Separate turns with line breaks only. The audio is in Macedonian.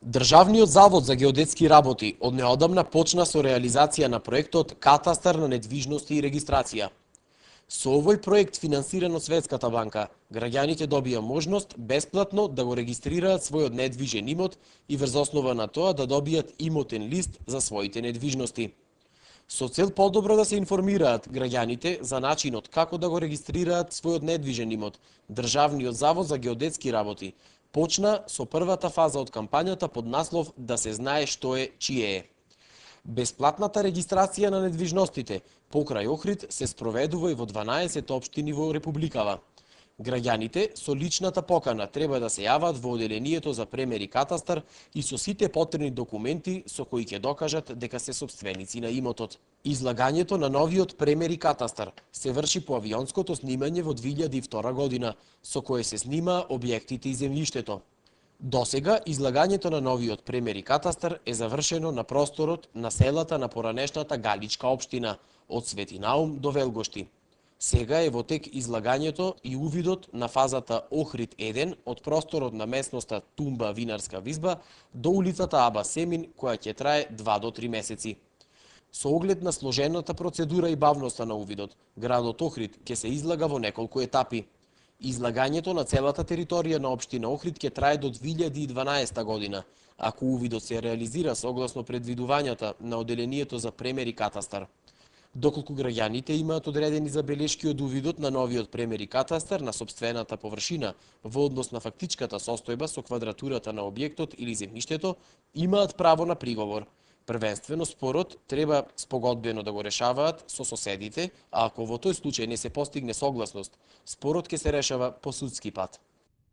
Државниот завод за геодетски работи од неодамна почна со реализација на проектот Катастар на недвижности и регистрација. Со овој проект финансиран од Светската банка, граѓаните добија можност бесплатно да го регистрираат својот недвижен имот и врз основа на тоа да добијат имотен лист за своите недвижности. Со цел подобро да се информираат граѓаните за начинот како да го регистрираат својот недвижен имот, Државниот завод за геодетски работи почна со првата фаза од кампањата под наслов "Да се знае што е, чие е". Бесплатната регистрација на недвижностите покрај Охрид се спроведува и во 12 општини во Републикава. Граѓаните со личната покана треба да се јават во оделението за премер и катастар и со сите потребни документи со кои ќе докажат дека се сопственици на имотот. Излагањето на новиот премер и катастар се врши по авионското снимање во 2002 година, со кое се снима објектите и земјиштето. Досега, излагањето на новиот премер и катастар е завршено на просторот на селата на поранешната Галичка општина, од Свети Наум до Велгошти. Сега е во тек излагањето и увидот на фазата Охрид 1 од просторот на местноста Тумба Винарска визба до улицата Аба Семин, која ќе трае 2 до 3 месеци. Со оглед на сложената процедура и бавноста на увидот, градот Охрид ќе се излага во неколку етапи. Излагањето на целата територија на општина Охрид ќе трае до 2012 година, ако увидот се реализира согласно предвидувањата на оделението за премер и катастар. Доколку граѓаните имаат одредени забелешки од увидот на новиот премер и катастар на сопствената површина во однос на фактичката состојба со квадратурата на објектот или земјиштето, имаат право на приговор. Првенствено спорот треба спогодбено да го решаваат со соседите, а ако во тој случај не се постигне согласност, спорот ќе се решава по судски пат.